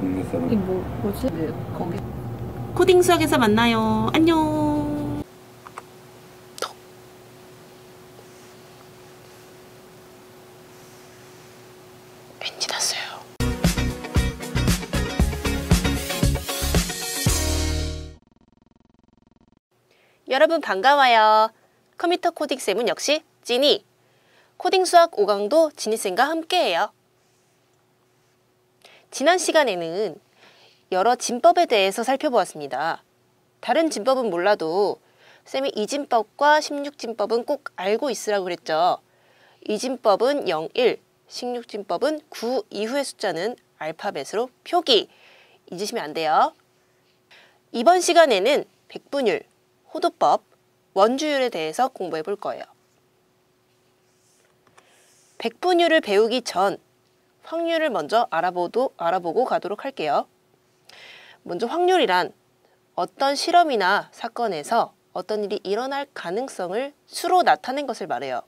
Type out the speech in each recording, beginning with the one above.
동네 사람. 이게 뭐지? 네, 거기. 코딩 수학에서 만나요. 안녕. 왠지 났어요. 여러분 반가워요. 컴퓨터 코딩 쌤은 역시 지니. 코딩 수학 5강도 지니쌤과 함께해요. 지난 시간에는 여러 진법에 대해서 살펴보았습니다. 다른 진법은 몰라도 쌤이 이진법과 16진법은 꼭 알고 있으라고 그랬죠. 이진법은 0, 1, 16진법은 9 이후의 숫자는 알파벳으로 표기. 잊으시면 안 돼요. 이번 시간에는 백분율, 호도법, 원주율에 대해서 공부해 볼 거예요. 백분율을 배우기 전 확률을 먼저 알아보고 가도록 할게요. 먼저 확률이란 어떤 실험이나 사건에서 어떤 일이 일어날 가능성을 수로 나타낸 것을 말해요.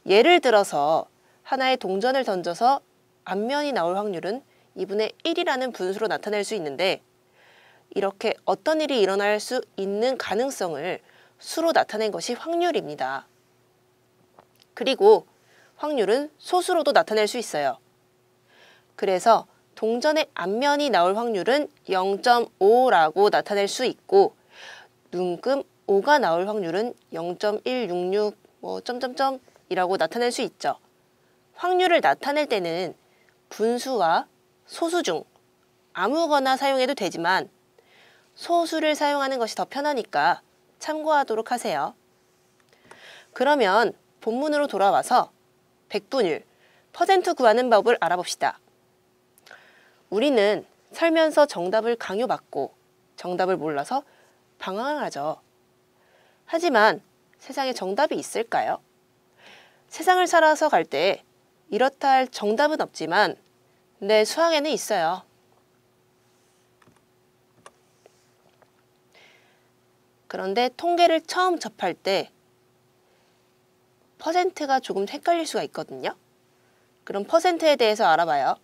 예를 들어서 하나의 동전을 던져서 앞면이 나올 확률은 2분의 1이라는 분수로 나타낼 수 있는데, 이렇게 어떤 일이 일어날 수 있는 가능성을 수로 나타낸 것이 확률입니다. 그리고 확률은 소수로도 나타낼 수 있어요. 그래서 동전의 앞면이 나올 확률은 0.5라고 나타낼 수 있고, 눈금 5가 나올 확률은 0.166 점점점이라고 나타낼 수 있죠. 확률을 나타낼 때는 분수와 소수 중 아무거나 사용해도 되지만 소수를 사용하는 것이 더 편하니까 참고하도록 하세요. 그러면 본문으로 돌아와서 백분율, 퍼센트 구하는 법을 알아봅시다. 우리는 살면서 정답을 강요받고 정답을 몰라서 방황하죠. 하지만 세상에 정답이 있을까요? 세상을 살아서 갈 때 이렇다 할 정답은 없지만 내 수학에는 있어요. 그런데 통계를 처음 접할 때 퍼센트가 조금 헷갈릴 수가 있거든요. 그럼 퍼센트에 대해서 알아봐요.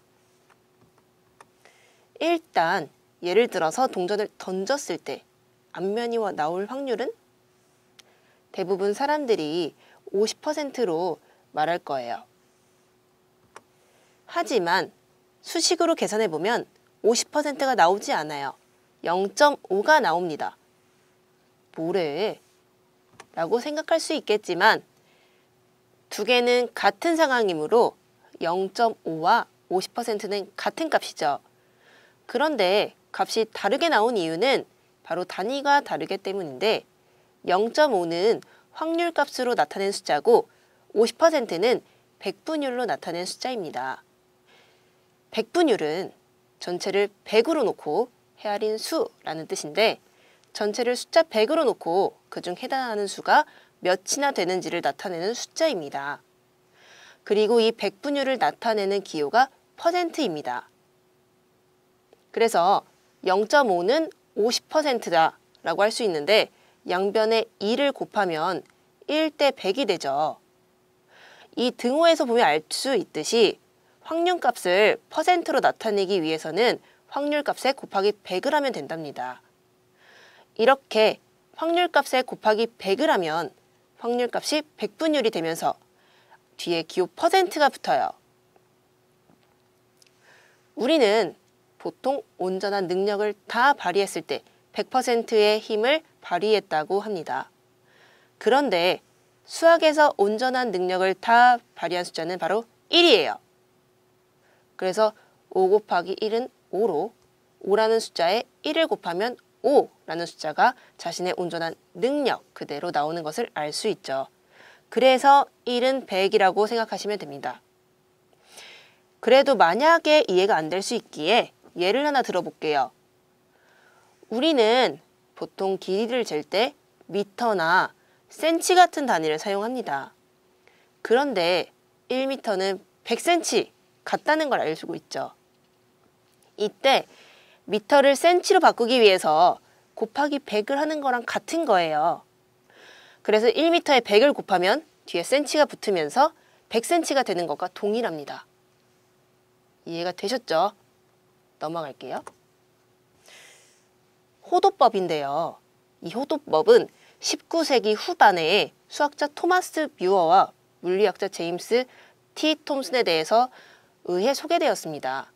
일단 예를 들어서 동전을 던졌을 때 앞면이 나올 확률은 대부분 사람들이 50%로 말할 거예요. 하지만 수식으로 계산해보면 50%가 나오지 않아요. 0.5가 나옵니다. 뭐래? 라고 생각할 수 있겠지만 두 개는 같은 상황이므로 0.5와 50%는 같은 값이죠. 그런데 값이 다르게 나온 이유는 바로 단위가 다르기 때문인데, 0.5는 확률 값으로 나타낸 숫자고 50%는 백분율로 나타낸 숫자입니다. 백분율은 전체를 100으로 놓고 헤아린 수라는 뜻인데, 전체를 숫자 100으로 놓고 그중 해당하는 수가 몇이나 되는지를 나타내는 숫자입니다. 그리고 이 백분율을 나타내는 기호가 퍼센트입니다. 그래서 0.5는 50%다 라고 할 수 있는데, 양변에 2를 곱하면 1대 100이 되죠. 이 등호에서 보면 알 수 있듯이 확률값을 퍼센트로 나타내기 위해서는 확률값에 곱하기 100을 하면 된답니다. 이렇게 확률값에 곱하기 100을 하면 확률값이 백분율이 되면서 뒤에 기호 퍼센트가 붙어요. 우리는 보통 온전한 능력을 다 발휘했을 때 100%의 힘을 발휘했다고 합니다. 그런데 수학에서 온전한 능력을 다 발휘한 숫자는 바로 1이에요. 그래서 5 곱하기 1은 5로 5라는 숫자에 1을 곱하면 5라는 숫자가 자신의 온전한 능력 그대로 나오는 것을 알 수 있죠. 그래서 1은 100이라고 생각하시면 됩니다. 그래도 만약에 이해가 안 될 수 있기에 예를 하나 들어볼게요. 우리는 보통 길이를 잴 때 미터나 센치 같은 단위를 사용합니다. 그런데 1미터는 100cm 같다는 걸 알고 있죠. 이때 미터를 센치로 바꾸기 위해서 곱하기 100을 하는 거랑 같은 거예요. 그래서 1m에 100을 곱하면 뒤에 센치가 붙으면서 100cm가 되는 것과 동일합니다. 이해가 되셨죠? 넘어갈게요. 호도법인데요. 이 호도법은 19세기 후반에 수학자 토마스 뮤어와 물리학자 제임스 T. 톰슨에 대해서 의해 소개되었습니다.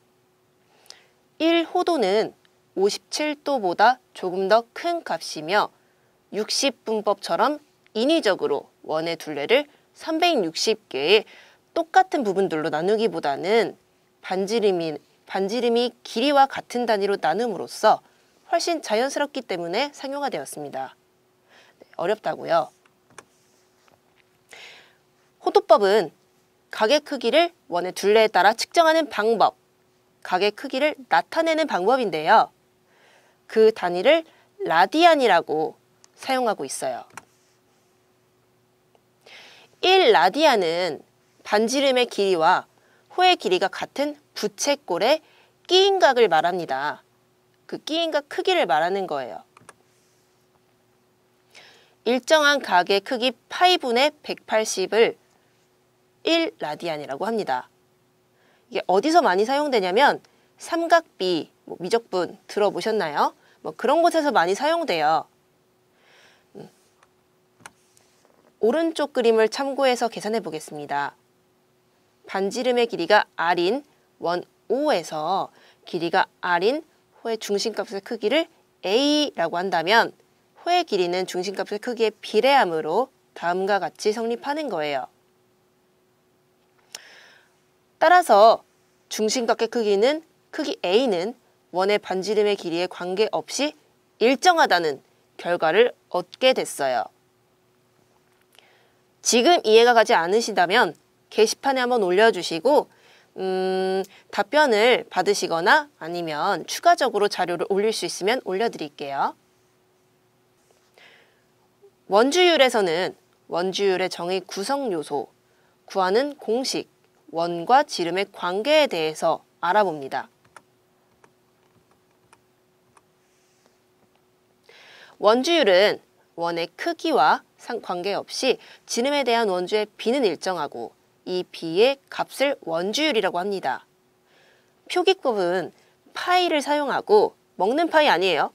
1호도는 57도보다 조금 더 큰 값이며 60분법처럼 인위적으로 원의 둘레를 360개의 똑같은 부분들로 나누기보다는 반지름이 길이와 같은 단위로 나눔으로써 훨씬 자연스럽기 때문에 상용화되었습니다. 어렵다고요? 호도법은 각의 크기를 원의 둘레에 따라 측정하는 방법, 각의 크기를 나타내는 방법인데요. 그 단위를 라디안이라고 사용하고 있어요. 1라디안은 반지름의 길이와 호의 길이가 같은 부채꼴의 끼인 각을 말합니다. 그 끼인 각 크기를 말하는 거예요. 일정한 각의 크기 파이분의 180을 1라디안이라고 합니다. 이게 어디서 많이 사용되냐면 삼각비, 미적분 들어보셨나요? 그런 곳에서 많이 사용돼요. 오른쪽 그림을 참고해서 계산해 보겠습니다. 반지름의 길이가 r인 원 O에서 길이가 r인 호의 중심값의 크기를 a라고 한다면 호의 길이는 중심값의 크기에 비례하므로 다음과 같이 성립하는 거예요. 따라서 중심각의 크기 a는 원의 반지름의 길이에 관계없이 일정하다는 결과를 얻게 됐어요. 지금 이해가 가지 않으시다면 게시판에 한번 올려주시고 답변을 받으시거나 아니면 추가적으로 자료를 올릴 수 있으면 올려드릴게요. 원주율에서는 원주율의 정의 구성 요소, 구하는 공식, 원과 지름의 관계에 대해서 알아봅니다. 원주율은 원의 크기와 관계없이 지름에 대한 원주의 비는 일정하고 이 비의 값을 원주율이라고 합니다. 표기법은 파이를 사용하고 먹는 파이 아니에요.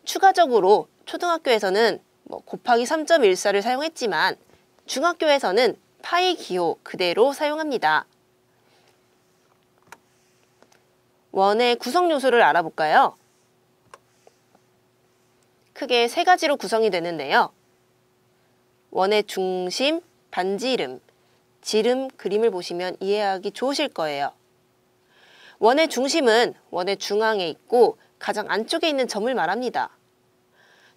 추가적으로 초등학교에서는 곱하기 3.14를 사용했지만 중학교에서는 파이 기호 그대로 사용합니다. 원의 구성 요소를 알아볼까요? 크게 세 가지로 구성이 되는데요. 원의 중심, 반지름, 지름 그림을 보시면 이해하기 좋으실 거예요. 원의 중심은 원의 중앙에 있고 가장 안쪽에 있는 점을 말합니다.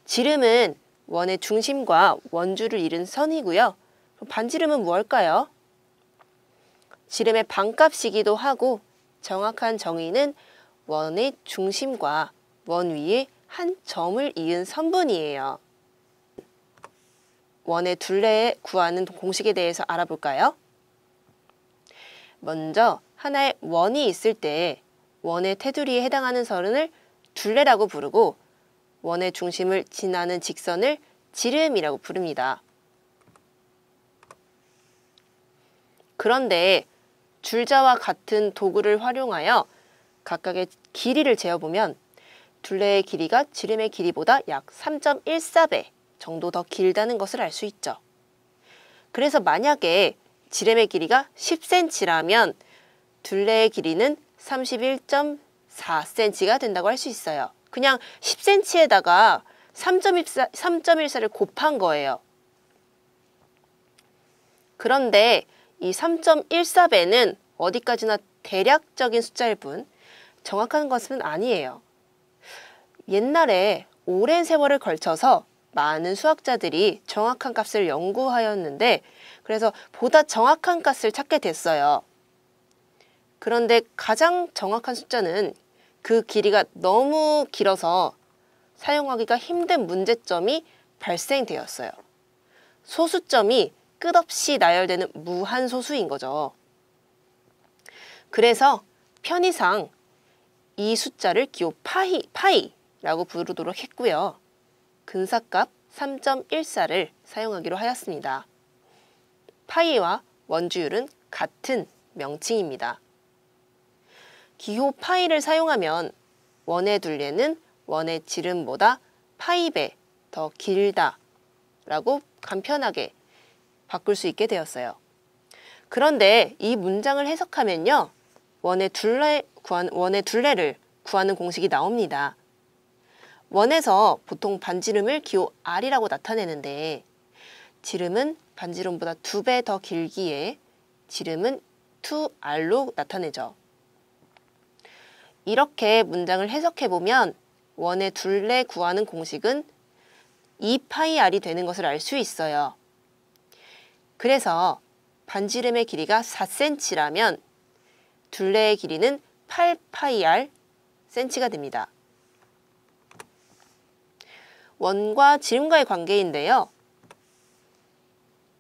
지름은 원의 중심과 원주를 이룬 선이고요. 반지름은 무엇일까요? 지름의 반값이기도 하고 정확한 정의는 원의 중심과 원 위에 한 점을 이은 선분이에요. 원의 둘레에 구하는 공식에 대해서 알아볼까요? 먼저 하나의 원이 있을 때 원의 테두리에 해당하는 선을 둘레라고 부르고 원의 중심을 지나는 직선을 지름이라고 부릅니다. 그런데 줄자와 같은 도구를 활용하여 각각의 길이를 재어보면 둘레의 길이가 지름의 길이보다 약 3.14배 정도 더 길다는 것을 알 수 있죠. 그래서 만약에 지름의 길이가 10cm라면 둘레의 길이는 31.4cm가 된다고 할 수 있어요. 그냥 10cm에다가 3.14를 곱한 거예요. 그런데 이 3.14배는 어디까지나 대략적인 숫자일 뿐 정확한 것은 아니에요. 옛날에 오랜 세월을 걸쳐서 많은 수학자들이 정확한 값을 연구하였는데 그래서 보다 정확한 값을 찾게 됐어요. 그런데 가장 정확한 숫자는 그 길이가 너무 길어서 사용하기가 힘든 문제점이 발생되었어요. 소수점이 끝없이 나열되는 무한소수인 거죠. 그래서 편의상 이 숫자를 기호 파이라고 부르도록 했고요. 근사값 3.14를 사용하기로 하였습니다. 파이와 원주율은 같은 명칭입니다. 기호 파이를 사용하면 원의 둘레는 원의 지름보다 파이배 더 길다 라고 간편하게 바꿀 수 있게 되었어요. 그런데 이 문장을 해석하면요. 원의 둘레를 구하는 공식이 나옵니다. 원에서 보통 반지름을 기호 R이라고 나타내는데 지름은 반지름보다 2배 더 길기에 지름은 2R로 나타내죠. 이렇게 문장을 해석해보면 원의 둘레 구하는 공식은 2파이R이 되는 것을 알 수 있어요. 그래서 반지름의 길이가 4cm라면 둘레의 길이는 8파이R cm가 됩니다. 원과 지름과의 관계인데요.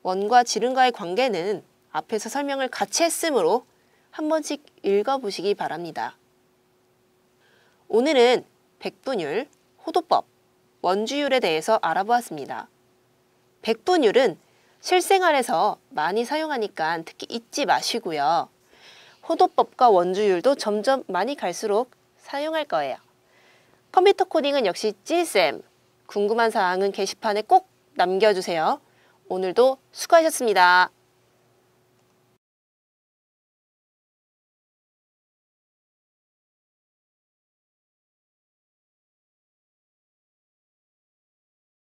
원과 지름과의 관계는 앞에서 설명을 같이 했으므로 한 번씩 읽어보시기 바랍니다. 오늘은 백분율, 호도법, 원주율에 대해서 알아보았습니다. 백분율은 실생활에서 많이 사용하니까 특히 잊지 마시고요. 호도법과 원주율도 점점 많이 갈수록 사용할 거예요. 컴퓨터 코딩은 역시 찔쌤. 궁금한 사항은 게시판에 꼭 남겨주세요. 오늘도 수고하셨습니다.